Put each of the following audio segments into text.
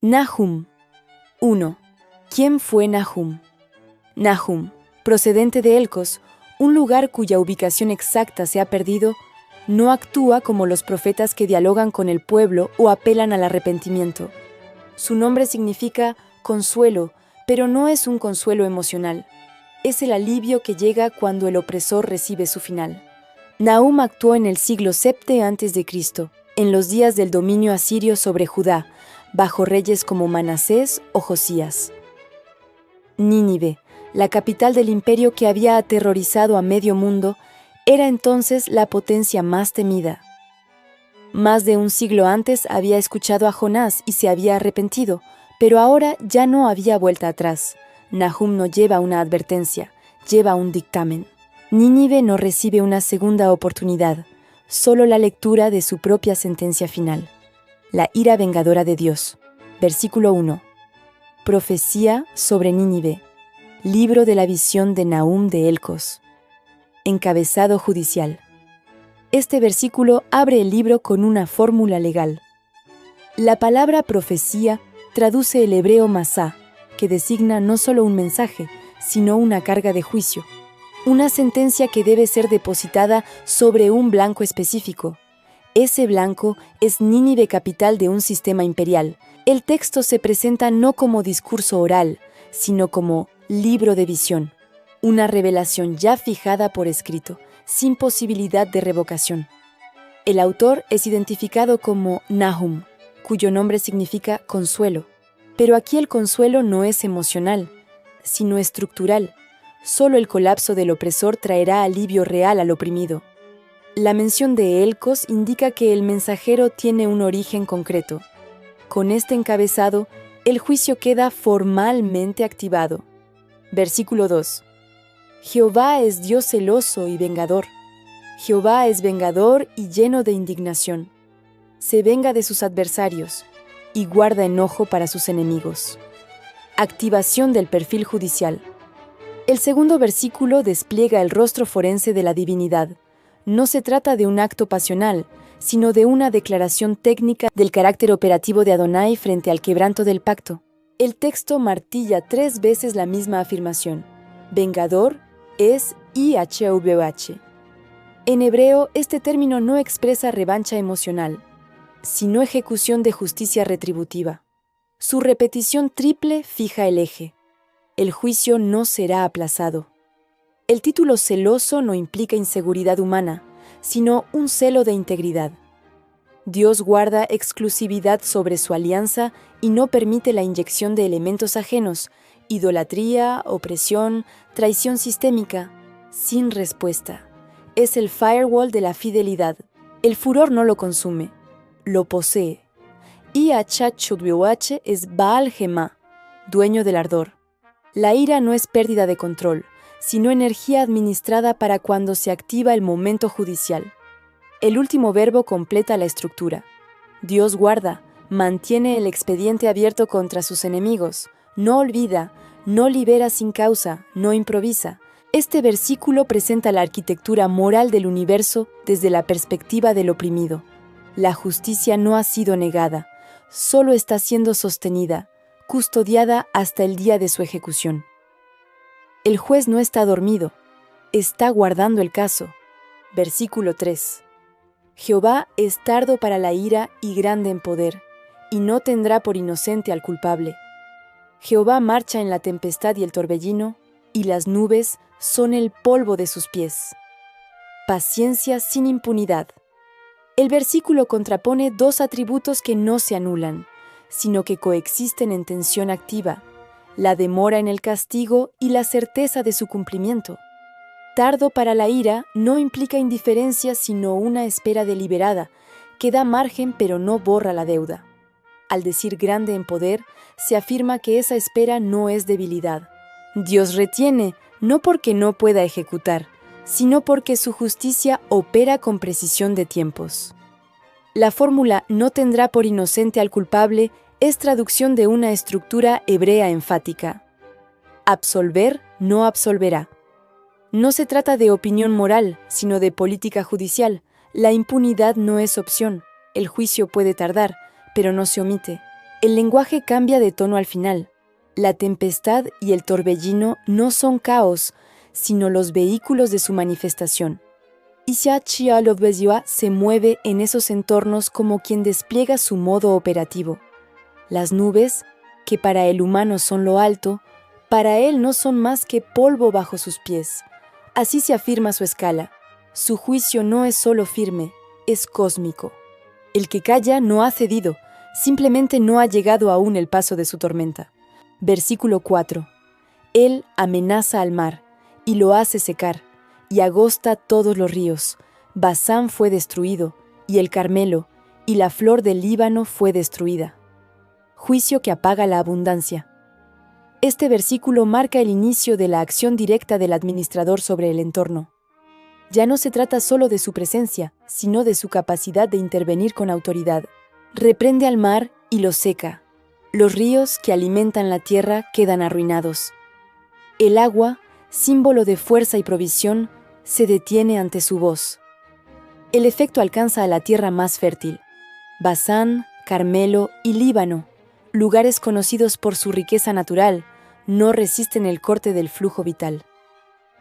Nahum. 1. ¿Quién fue Nahum? Nahum, procedente de Elcos, un lugar cuya ubicación exacta se ha perdido, no actúa como los profetas que dialogan con el pueblo o apelan al arrepentimiento. Su nombre significa consuelo, pero no es un consuelo emocional. Es el alivio que llega cuando el opresor recibe su final. Nahum actuó en el siglo VII a.C., en los días del dominio asirio sobre Judá, bajo reyes como Manasés o Josías. Nínive, la capital del imperio que había aterrorizado a medio mundo, era entonces la potencia más temida. Más de un siglo antes había escuchado a Jonás y se había arrepentido, pero ahora ya no había vuelta atrás. Nahum no lleva una advertencia, lleva un dictamen. Nínive no recibe una segunda oportunidad, solo la lectura de su propia sentencia final. La ira vengadora de Dios. Versículo 1. Profecía sobre Nínive. Libro de la visión de Nahum de Elcos. Encabezado judicial. Este versículo abre el libro con una fórmula legal. La palabra profecía traduce el hebreo masá, que designa no solo un mensaje, sino una carga de juicio. Una sentencia que debe ser depositada sobre un blanco específico. Ese blanco es Nínive, capital de un sistema imperial. El texto se presenta no como discurso oral, sino como libro de visión, una revelación ya fijada por escrito, sin posibilidad de revocación. El autor es identificado como Nahum, cuyo nombre significa consuelo. Pero aquí el consuelo no es emocional, sino estructural. Solo el colapso del opresor traerá alivio real al oprimido. La mención de Elcos indica que el mensajero tiene un origen concreto. Con este encabezado, el juicio queda formalmente activado. Versículo 2. Jehová es Dios celoso y vengador. Jehová es vengador y lleno de indignación. Se venga de sus adversarios y guarda enojo para sus enemigos. Activación del perfil judicial. El segundo versículo despliega el rostro forense de la divinidad. No se trata de un acto pasional, sino de una declaración técnica del carácter operativo de Adonai frente al quebranto del pacto. El texto martilla 3 veces la misma afirmación. Vengador es YHWH. En hebreo, este término no expresa revancha emocional, sino ejecución de justicia retributiva. Su repetición triple fija el eje. El juicio no será aplazado. El título celoso no implica inseguridad humana, sino un celo de integridad. Dios guarda exclusividad sobre su alianza y no permite la inyección de elementos ajenos, idolatría, opresión, traición sistémica, sin respuesta. Es el firewall de la fidelidad. El furor no lo consume, lo posee. YHWH es Baal Gemá, dueño del ardor. La ira no es pérdida de control, sino energía administrada para cuando se activa el momento judicial. El último verbo completa la estructura. Dios guarda, mantiene el expediente abierto contra sus enemigos, no olvida, no libera sin causa, no improvisa. Este versículo presenta la arquitectura moral del universo desde la perspectiva del oprimido. La justicia no ha sido negada, solo está siendo sostenida, custodiada hasta el día de su ejecución. El juez no está dormido, está guardando el caso. Versículo 3. Jehová es tardo para la ira y grande en poder, y no tendrá por inocente al culpable. Jehová marcha en la tempestad y el torbellino, y las nubes son el polvo de sus pies. Paciencia sin impunidad. El versículo contrapone 2 atributos que no se anulan, sino que coexisten en tensión activa: la demora en el castigo y la certeza de su cumplimiento. Tardo para la ira no implica indiferencia, sino una espera deliberada, que da margen pero no borra la deuda. Al decir grande en poder, se afirma que esa espera no es debilidad. Dios retiene, no porque no pueda ejecutar, sino porque su justicia opera con precisión de tiempos. La fórmula no tendrá por inocente al culpable es traducción de una estructura hebrea enfática. Absolver no absolverá. No se trata de opinión moral, sino de política judicial. La impunidad no es opción. El juicio puede tardar, pero no se omite. El lenguaje cambia de tono al final. La tempestad y el torbellino no son caos, sino los vehículos de su manifestación. Isha Chia Lobezua se mueve en esos entornos como quien despliega su modo operativo. Las nubes, que para el humano son lo alto, para él no son más que polvo bajo sus pies. Así se afirma su escala. Su juicio no es solo firme, es cósmico. El que calla no ha cedido, simplemente no ha llegado aún el paso de su tormenta. Versículo 4. Él amenaza al mar y lo hace secar, y agosta todos los ríos. Basán fue destruido, y el Carmelo, y la flor del Líbano fue destruida. Juicio que apaga la abundancia. Este versículo marca el inicio de la acción directa del administrador sobre el entorno. Ya no se trata solo de su presencia, sino de su capacidad de intervenir con autoridad. Reprende al mar y lo seca. Los ríos que alimentan la tierra quedan arruinados. El agua, símbolo de fuerza y provisión, se detiene ante su voz. El efecto alcanza a la tierra más fértil. Basán, Carmelo y Líbano, lugares conocidos por su riqueza natural, no resisten el corte del flujo vital.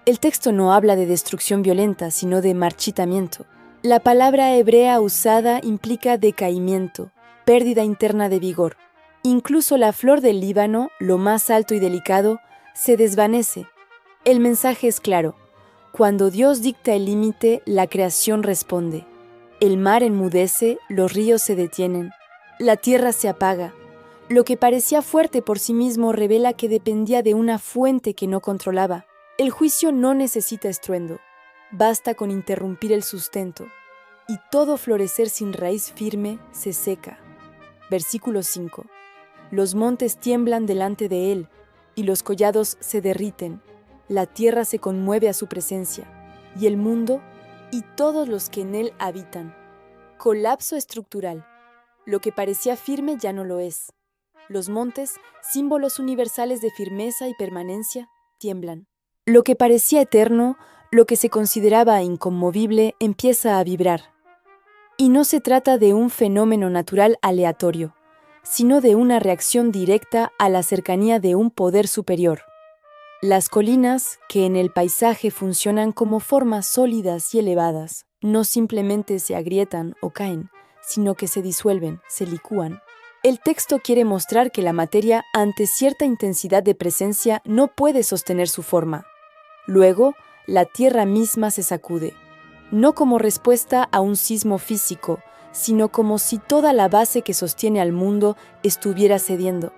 El texto no habla de destrucción violenta, sino de marchitamiento. La palabra hebrea usada implica decaimiento, pérdida interna de vigor. Incluso la flor del Líbano, lo más alto y delicado, se desvanece. El mensaje es claro. Cuando Dios dicta el límite, la creación responde. El mar enmudece, los ríos se detienen. La tierra se apaga. Lo que parecía fuerte por sí mismo revela que dependía de una fuente que no controlaba. El juicio no necesita estruendo. Basta con interrumpir el sustento. Y todo florecer sin raíz firme se seca. Versículo 5. Los montes tiemblan delante de él, y los collados se derriten. La tierra se conmueve a su presencia, y el mundo, y todos los que en él habitan. Colapso estructural. Lo que parecía firme ya no lo es. Los montes, símbolos universales de firmeza y permanencia, tiemblan. Lo que parecía eterno, lo que se consideraba inconmovible, empieza a vibrar. Y no se trata de un fenómeno natural aleatorio, sino de una reacción directa a la cercanía de un poder superior. Las colinas, que en el paisaje funcionan como formas sólidas y elevadas, no simplemente se agrietan o caen, sino que se disuelven, se licúan. El texto quiere mostrar que la materia, ante cierta intensidad de presencia, no puede sostener su forma. Luego, la tierra misma se sacude, no como respuesta a un sismo físico, sino como si toda la base que sostiene al mundo estuviera cediendo.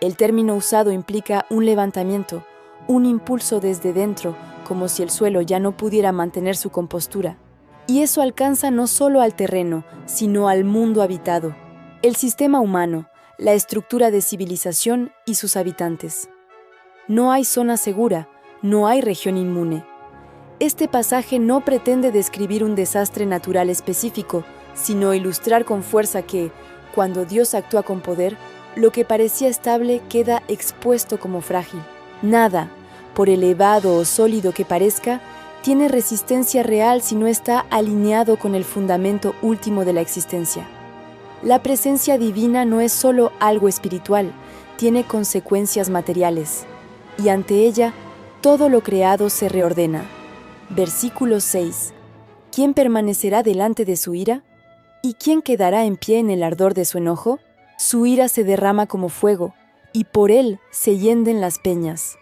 El término usado implica un levantamiento, un impulso desde dentro, como si el suelo ya no pudiera mantener su compostura. Y eso alcanza no solo al terreno, sino al mundo habitado, el sistema humano, la estructura de civilización y sus habitantes. No hay zona segura, no hay región inmune. Este pasaje no pretende describir un desastre natural específico, sino ilustrar con fuerza que, cuando Dios actúa con poder, lo que parecía estable queda expuesto como frágil. Nada, por elevado o sólido que parezca, tiene resistencia real si no está alineado con el fundamento último de la existencia. La presencia divina no es solo algo espiritual, tiene consecuencias materiales, y ante ella, todo lo creado se reordena. Versículo 6. ¿Quién permanecerá delante de su ira? ¿Y quién quedará en pie en el ardor de su enojo? Su ira se derrama como fuego, y por él se hienden las peñas.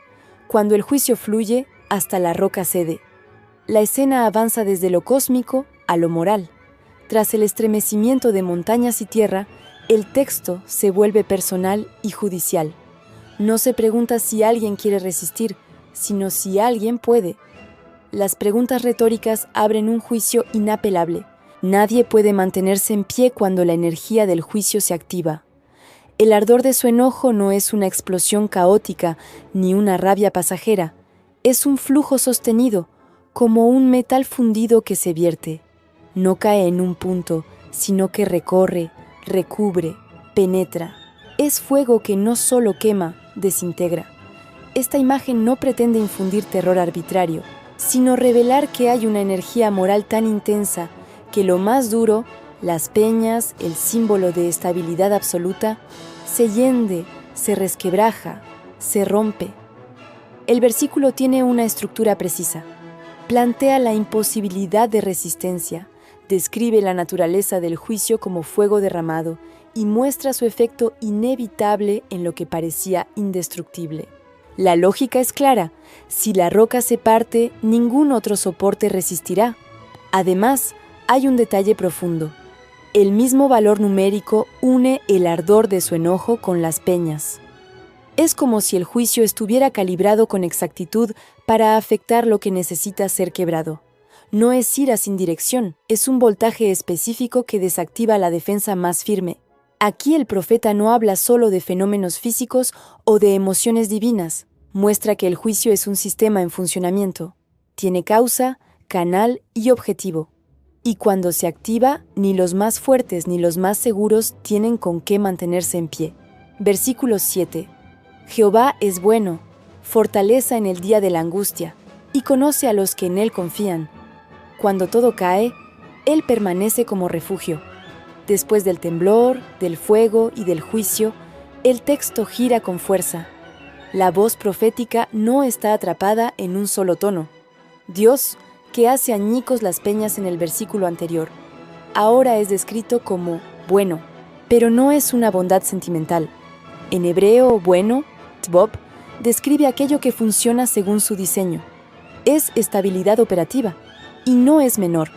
Cuando el juicio fluye, hasta la roca cede. La escena avanza desde lo cósmico a lo moral. Tras el estremecimiento de montañas y tierra, el texto se vuelve personal y judicial. No se pregunta si alguien quiere resistir, sino si alguien puede. Las preguntas retóricas abren un juicio inapelable. Nadie puede mantenerse en pie cuando la energía del juicio se activa. El ardor de su enojo no es una explosión caótica ni una rabia pasajera. Es un flujo sostenido, como un metal fundido que se vierte. No cae en un punto, sino que recorre, recubre, penetra. Es fuego que no solo quema, desintegra. Esta imagen no pretende infundir terror arbitrario, sino revelar que hay una energía moral tan intensa que lo más duro, las peñas, el símbolo de estabilidad absoluta, se hiende, se resquebraja, se rompe. El versículo tiene una estructura precisa. Plantea la imposibilidad de resistencia, describe la naturaleza del juicio como fuego derramado y muestra su efecto inevitable en lo que parecía indestructible. La lógica es clara: si la roca se parte, ningún otro soporte resistirá. Además, hay un detalle profundo. El mismo valor numérico une el ardor de su enojo con las peñas. Es como si el juicio estuviera calibrado con exactitud para afectar lo que necesita ser quebrado. No es ira sin dirección, es un voltaje específico que desactiva la defensa más firme. Aquí el profeta no habla solo de fenómenos físicos o de emociones divinas. Muestra que el juicio es un sistema en funcionamiento. Tiene causa, canal y objetivo. Y cuando se activa, ni los más fuertes ni los más seguros tienen con qué mantenerse en pie. Versículo 7. Jehová es bueno, fortaleza en el día de la angustia, y conoce a los que en él confían. Cuando todo cae, él permanece como refugio. Después del temblor, del fuego y del juicio, el texto gira con fuerza. La voz profética no está atrapada en un solo tono. Dios, que hace añicos las peñas en el versículo anterior, ahora es descrito como bueno, pero no es una bondad sentimental. En hebreo, bueno, tbob, describe aquello que funciona según su diseño. Es estabilidad operativa, y no es menor.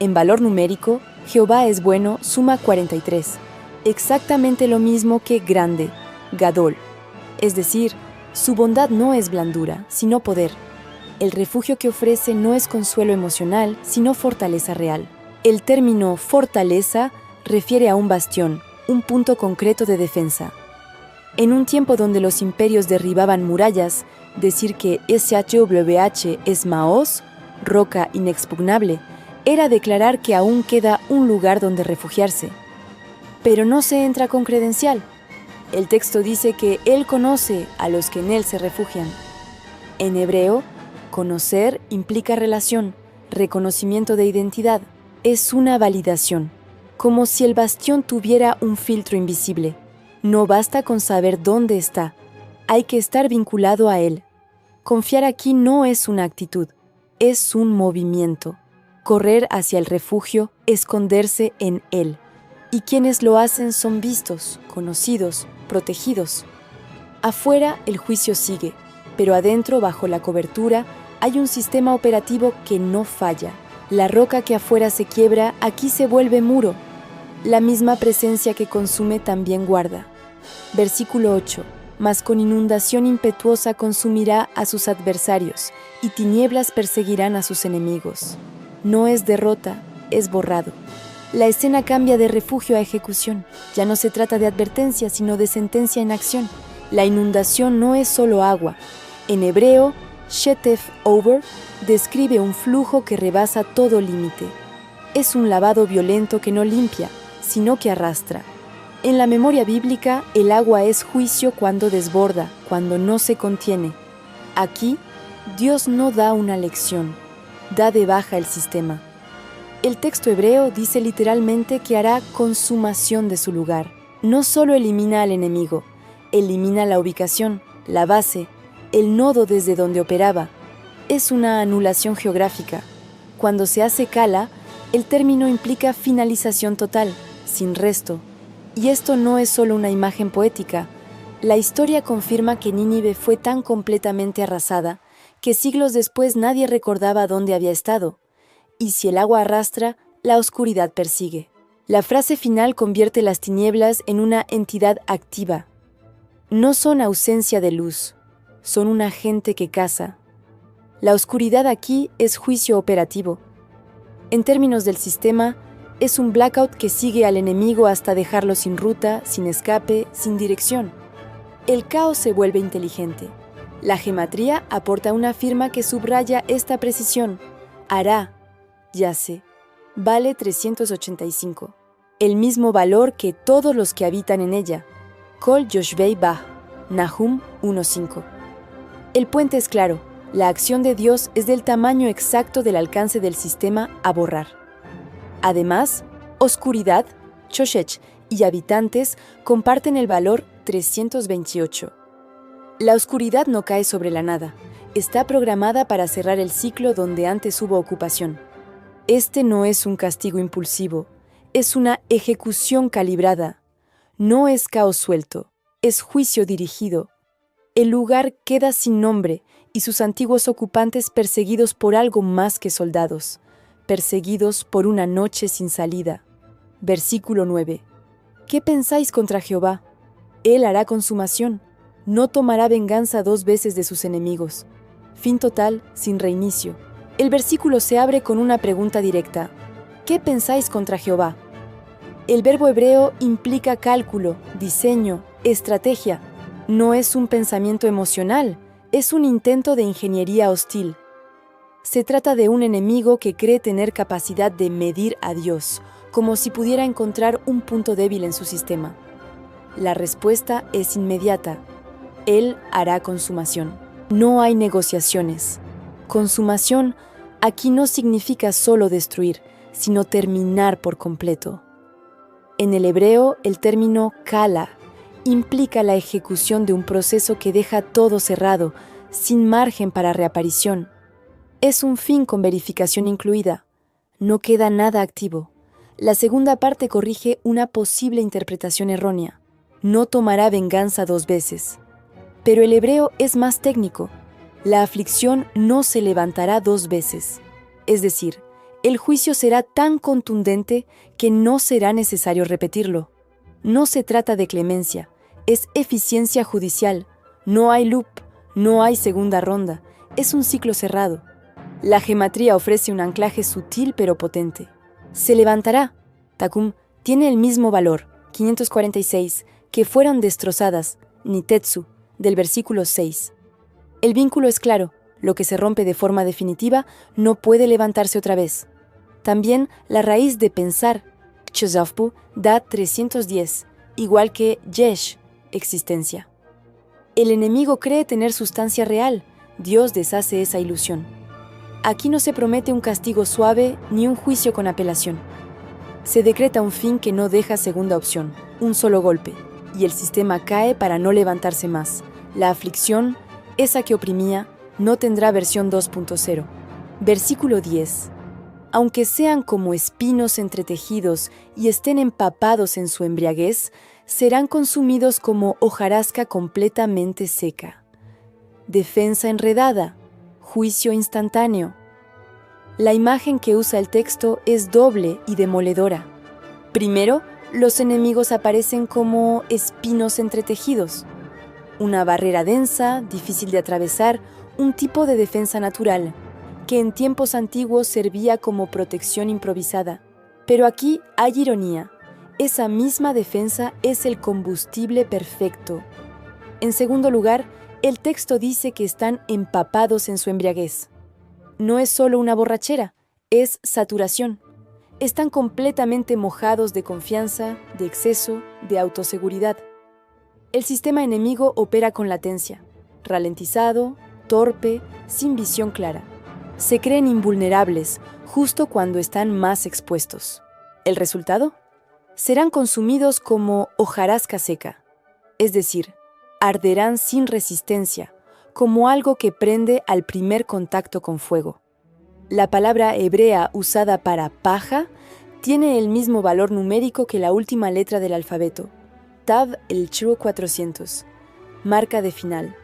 En valor numérico, Jehová es bueno suma 43, exactamente lo mismo que grande, gadol. Es decir, su bondad no es blandura, sino poder. El refugio que ofrece no es consuelo emocional, sino fortaleza real. El término fortaleza refiere a un bastión, un punto concreto de defensa. En un tiempo donde los imperios derribaban murallas, decir que SHWH es Maoz, roca inexpugnable, era declarar que aún queda un lugar donde refugiarse. Pero no se entra con credencial. El texto dice que Él conoce a los que en Él se refugian. En hebreo, conocer implica relación, reconocimiento de identidad. Es una validación, como si el bastión tuviera un filtro invisible. No basta con saber dónde está, hay que estar vinculado a Él. Confiar aquí no es una actitud, es un movimiento. Correr hacia el refugio, esconderse en Él. Y quienes lo hacen son vistos, conocidos, protegidos. Afuera el juicio sigue, pero adentro, bajo la cobertura, hay un sistema operativo que no falla. La roca que afuera se quiebra, aquí se vuelve muro. La misma presencia que consume también guarda. Versículo 8. Mas con inundación impetuosa consumirá a sus adversarios, y tinieblas perseguirán a sus enemigos. No es derrota, es borrado. La escena cambia de refugio a ejecución. Ya no se trata de advertencia, sino de sentencia en acción. La inundación no es solo agua. En hebreo, shetef over describe un flujo que rebasa todo límite. Es un lavado violento que no limpia, sino que arrastra. En la memoria bíblica, el agua es juicio cuando desborda, cuando no se contiene. Aquí, Dios no da una lección, da de baja el sistema. El texto hebreo dice literalmente que hará consumación de su lugar. No solo elimina al enemigo, elimina la ubicación, la base, el nodo desde donde operaba. Es una anulación geográfica. Cuando se hace cala, el término implica finalización total, sin resto. Y esto no es solo una imagen poética. La historia confirma que Nínive fue tan completamente arrasada que siglos después nadie recordaba dónde había estado. Y si el agua arrastra, la oscuridad persigue. La frase final convierte las tinieblas en una entidad activa. No son ausencia de luz, son un agente que caza. La oscuridad aquí es juicio operativo. En términos del sistema, es un blackout que sigue al enemigo hasta dejarlo sin ruta, sin escape, sin dirección. El caos se vuelve inteligente. La gematría aporta una firma que subraya esta precisión. Hará, yace, vale 385. El mismo valor que todos los que habitan en ella. Kol Yoshvei Ba, Nahum 1.5. El puente es claro. La acción de Dios es del tamaño exacto del alcance del sistema a borrar. Además, oscuridad, Choshech y habitantes comparten el valor 328. La oscuridad no cae sobre la nada. Está programada para cerrar el ciclo donde antes hubo ocupación. Este no es un castigo impulsivo, es una ejecución calibrada. No es caos suelto, es juicio dirigido. El lugar queda sin nombre y sus antiguos ocupantes perseguidos por algo más que soldados, perseguidos por una noche sin salida. Versículo 9. ¿Qué pensáis contra Jehová? Él hará consumación, no tomará venganza 2 veces de sus enemigos. Fin total, sin reinicio. El versículo se abre con una pregunta directa. ¿Qué pensáis contra Jehová? El verbo hebreo implica cálculo, diseño, estrategia. No es un pensamiento emocional, es un intento de ingeniería hostil. Se trata de un enemigo que cree tener capacidad de medir a Dios, como si pudiera encontrar un punto débil en su sistema. La respuesta es inmediata. Él hará consumación. No hay negociaciones. Consumación aquí no significa solo destruir, sino terminar por completo. En el hebreo, el término kala implica la ejecución de un proceso que deja todo cerrado, sin margen para reaparición. Es un fin con verificación incluida. No queda nada activo. La segunda parte corrige una posible interpretación errónea. No tomará venganza 2 veces. Pero el hebreo es más técnico. La aflicción no se levantará 2 veces. Es decir, el juicio será tan contundente que no será necesario repetirlo. No se trata de clemencia, es eficiencia judicial. No hay loop, no hay segunda ronda, es un ciclo cerrado. La gematría ofrece un anclaje sutil pero potente. Se levantará. Takum tiene el mismo valor, 546, que fueron destrozadas, Nitetsu, del versículo 6. El vínculo es claro, lo que se rompe de forma definitiva no puede levantarse otra vez. También la raíz de pensar, Chosavpu, da 310, igual que Yesh, existencia. El enemigo cree tener sustancia real, Dios deshace esa ilusión. Aquí no se promete un castigo suave ni un juicio con apelación. Se decreta un fin que no deja segunda opción, un solo golpe, y el sistema cae para no levantarse más. La aflicción, esa que oprimía, no tendrá versión 2.0. Versículo 10. Aunque sean como espinos entretejidos y estén empapados en su embriaguez, serán consumidos como hojarasca completamente seca. Defensa enredada, juicio instantáneo. La imagen que usa el texto es doble y demoledora. Primero, los enemigos aparecen como espinos entretejidos. Una barrera densa, difícil de atravesar, un tipo de defensa natural, que en tiempos antiguos servía como protección improvisada. Pero aquí hay ironía. Esa misma defensa es el combustible perfecto. En segundo lugar, el texto dice que están empapados en su embriaguez. No es solo una borrachera, es saturación. Están completamente mojados de confianza, de exceso, de autoseguridad. El sistema enemigo opera con latencia, ralentizado, torpe, sin visión clara. Se creen invulnerables justo cuando están más expuestos. ¿El resultado? Serán consumidos como hojarasca seca, es decir, arderán sin resistencia, como algo que prende al primer contacto con fuego. La palabra hebrea usada para paja tiene el mismo valor numérico que la última letra del alfabeto, Tav el Chru 400, marca de final.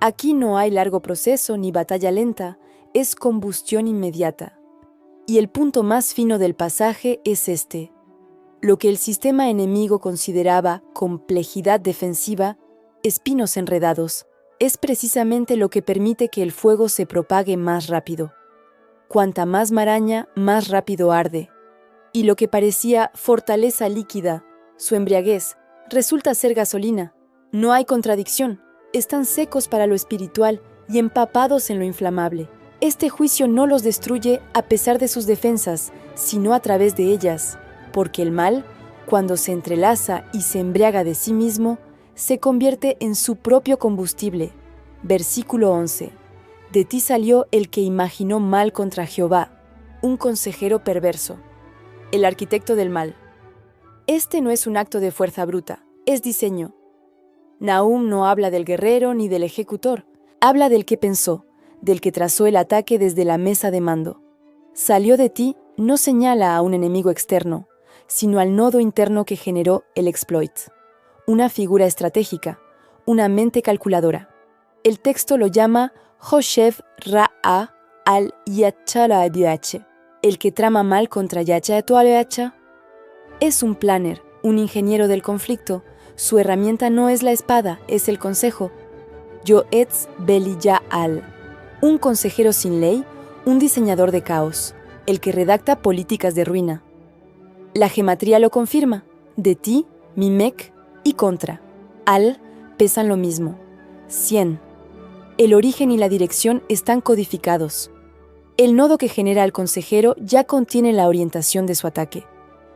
Aquí no hay largo proceso ni batalla lenta, es combustión inmediata. Y el punto más fino del pasaje es este. Lo que el sistema enemigo consideraba complejidad defensiva, espinos enredados, es precisamente lo que permite que el fuego se propague más rápido. Cuanta más maraña, más rápido arde. Y lo que parecía fortaleza líquida, su embriaguez, resulta ser gasolina. No hay contradicción. Están secos para lo espiritual y empapados en lo inflamable. Este juicio no los destruye a pesar de sus defensas, sino a través de ellas, porque el mal, cuando se entrelaza y se embriaga de sí mismo, se convierte en su propio combustible. Versículo 11. De ti salió el que imaginó mal contra Jehová, un consejero perverso, el arquitecto del mal. Este no es un acto de fuerza bruta, es diseño. Nahum no habla del guerrero ni del ejecutor, habla del que pensó, del que trazó el ataque desde la mesa de mando. Salió de ti no señala a un enemigo externo, sino al nodo interno que generó el exploit. Una figura estratégica, una mente calculadora. El texto lo llama Hoshev Ra'a al Yachalabiache, el que trama mal contra Yachatoaleacha. Es un planner, un ingeniero del conflicto. Su herramienta no es la espada, es el consejo. Yoetz Beliya'al, un consejero sin ley, un diseñador de caos, el que redacta políticas de ruina. La gematría lo confirma. De ti, Mimec y contra. Al pesan lo mismo. 100. El origen y la dirección están codificados. El nodo que genera al consejero ya contiene la orientación de su ataque.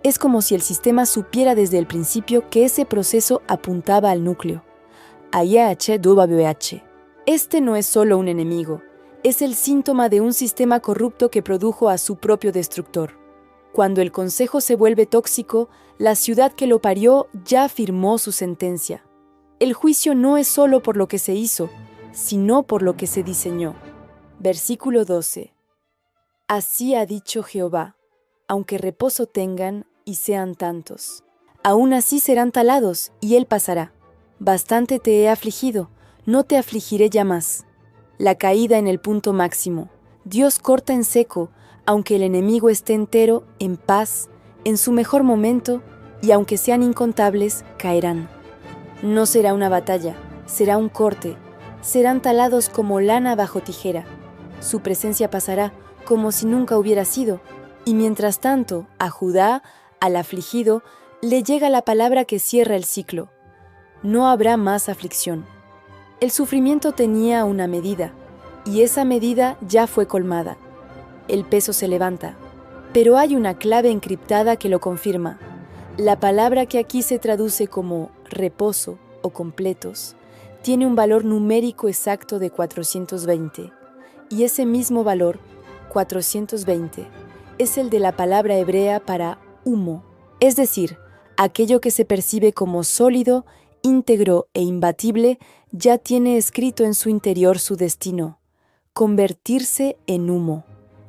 Es como si el sistema supiera desde el principio que ese proceso apuntaba al núcleo. AIH-WH. Este no es solo un enemigo, es el síntoma de un sistema corrupto que produjo a su propio destructor. Cuando el consejo se vuelve tóxico, la ciudad que lo parió ya firmó su sentencia. El juicio no es solo por lo que se hizo, sino por lo que se diseñó. Versículo 12. Así ha dicho Jehová, aunque reposo tengan y sean tantos, aún así serán talados, y él pasará. Bastante te he afligido, no te afligiré ya más. La caída en el punto máximo. Dios corta en seco, aunque el enemigo esté entero, en paz, en su mejor momento, y aunque sean incontables, caerán. No será una batalla, será un corte. Serán talados como lana bajo tijera. Su presencia pasará como si nunca hubiera sido. Y mientras tanto, a Judá, al afligido, le llega la palabra que cierra el ciclo. No habrá más aflicción. El sufrimiento tenía una medida, y esa medida ya fue colmada. El peso se levanta, pero hay una clave encriptada que lo confirma. La palabra que aquí se traduce como reposo o completos tiene un valor numérico exacto de 420, y ese mismo valor, 420, es el de la palabra hebrea para humo, es decir, aquello que se percibe como sólido, íntegro e imbatible ya tiene escrito en su interior su destino, convertirse en humo.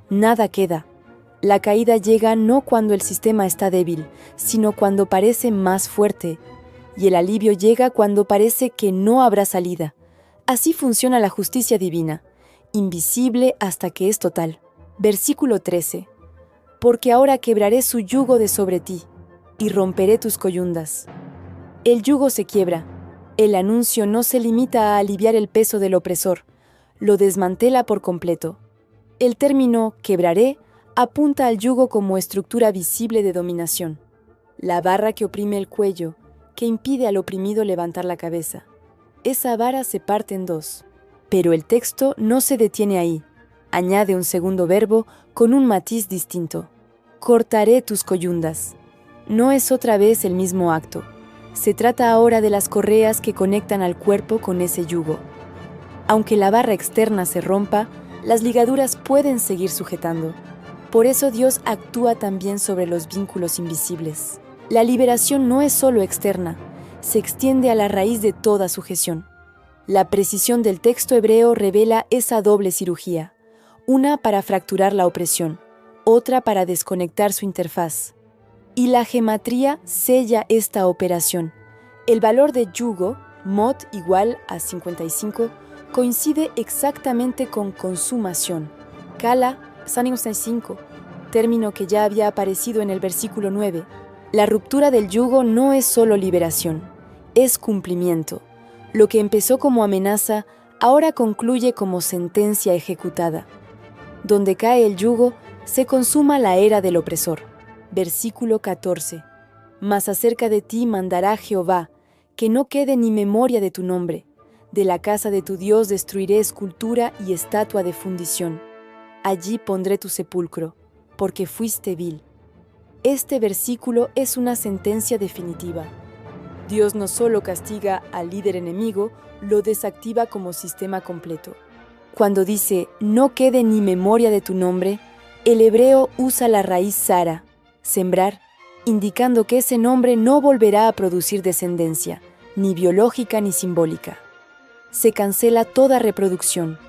Nada queda. La caída llega no cuando el sistema está débil, sino cuando parece más fuerte, y el alivio llega cuando parece que no habrá salida. Así funciona la justicia divina, invisible hasta que es total. Versículo 13. Porque ahora quebraré su yugo de sobre ti, y romperé tus coyundas. El yugo se quiebra. El anuncio no se limita a aliviar el peso del opresor, lo desmantela por completo. El término quebraré apunta al yugo como estructura visible de dominación, la barra que oprime el cuello, que impide al oprimido levantar la cabeza. Esa vara se parte en dos. Pero el texto no se detiene ahí. Añade un segundo verbo con un matiz distinto. Cortaré tus coyundas. No es otra vez el mismo acto. Se trata ahora de las correas que conectan al cuerpo con ese yugo. Aunque la barra externa se rompa, las ligaduras pueden seguir sujetando. Por eso Dios actúa también sobre los vínculos invisibles. La liberación no es solo externa, se extiende a la raíz de toda sujeción. La precisión del texto hebreo revela esa doble cirugía, una para fracturar la opresión, otra para desconectar su interfaz. Y la gematría sella esta operación. El valor de yugo, mot igual a 55, coincide exactamente con consumación. Kala, 55, término que ya había aparecido en el versículo 9. La ruptura del yugo no es solo liberación, es cumplimiento. Lo que empezó como amenaza, ahora concluye como sentencia ejecutada. Donde cae el yugo, se consuma la era del opresor. Versículo 14. Mas acerca de ti mandará Jehová, que no quede ni memoria de tu nombre. De la casa de tu Dios destruiré escultura y estatua de fundición. Allí pondré tu sepulcro, porque fuiste vil. Este versículo es una sentencia definitiva. Dios no solo castiga al líder enemigo, lo desactiva como sistema completo. Cuando dice, no quede ni memoria de tu nombre, el hebreo usa la raíz Sara, sembrar, indicando que ese nombre no volverá a producir descendencia, ni biológica ni simbólica. Se cancela toda reproducción.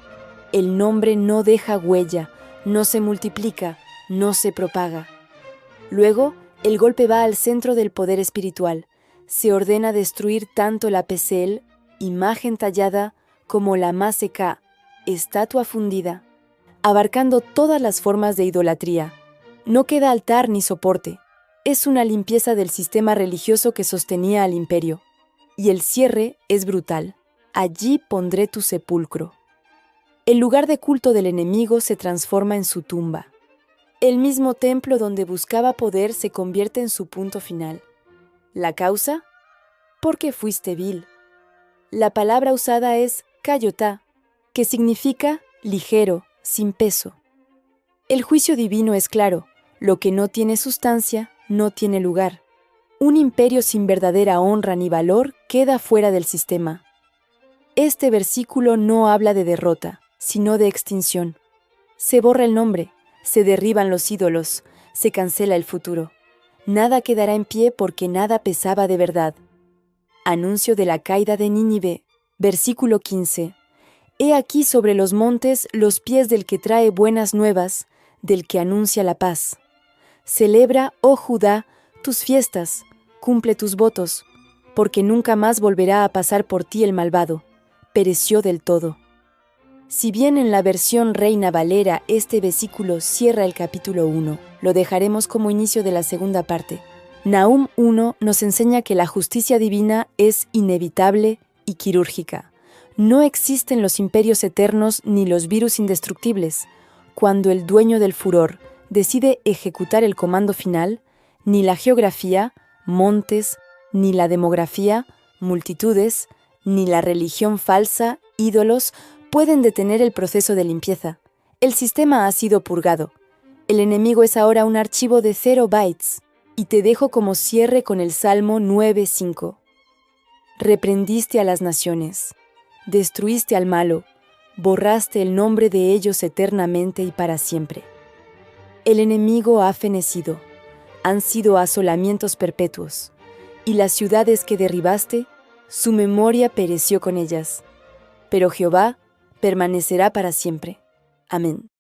El nombre no deja huella, no se multiplica, no se propaga. Luego, el golpe va al centro del poder espiritual. Se ordena destruir tanto la pesel, imagen tallada, como la maseka, estatua fundida, abarcando todas las formas de idolatría. No queda altar ni soporte. Es una limpieza del sistema religioso que sostenía al imperio. Y el cierre es brutal. Allí pondré tu sepulcro. El lugar de culto del enemigo se transforma en su tumba. El mismo templo donde buscaba poder se convierte en su punto final. ¿La causa? Porque fuiste vil. La palabra usada es kayotá, que significa ligero, sin peso. El juicio divino es claro: lo que no tiene sustancia no tiene lugar. Un imperio sin verdadera honra ni valor queda fuera del sistema. Este versículo no habla de derrota, sino de extinción. Se borra el nombre, se derriban los ídolos, se cancela el futuro. Nada quedará en pie porque nada pesaba de verdad. Anuncio de la caída de Nínive, versículo 15. He aquí sobre los montes los pies del que trae buenas nuevas, del que anuncia la paz. Celebra, oh Judá, tus fiestas, cumple tus votos, porque nunca más volverá a pasar por ti el malvado. Pereció del todo. Si bien en la versión Reina Valera este versículo cierra el capítulo 1, lo dejaremos como inicio de la segunda parte. Nahum 1 nos enseña que la justicia divina es inevitable y quirúrgica. No existen los imperios eternos ni los virus indestructibles. Cuando el dueño del furor decide ejecutar el comando final, ni la geografía, montes, ni la demografía, multitudes, ni la religión falsa, ídolos, pueden detener el proceso de limpieza. El sistema ha sido purgado. El enemigo es ahora un archivo de 0 bytes. Y te dejo como cierre con el Salmo 9:5. Reprendiste a las naciones, destruiste al malo, borraste el nombre de ellos eternamente y para siempre. El enemigo ha fenecido, han sido asolamientos perpetuos, y las ciudades que derribaste, su memoria pereció con ellas. Pero Jehová permanecerá para siempre. Amén.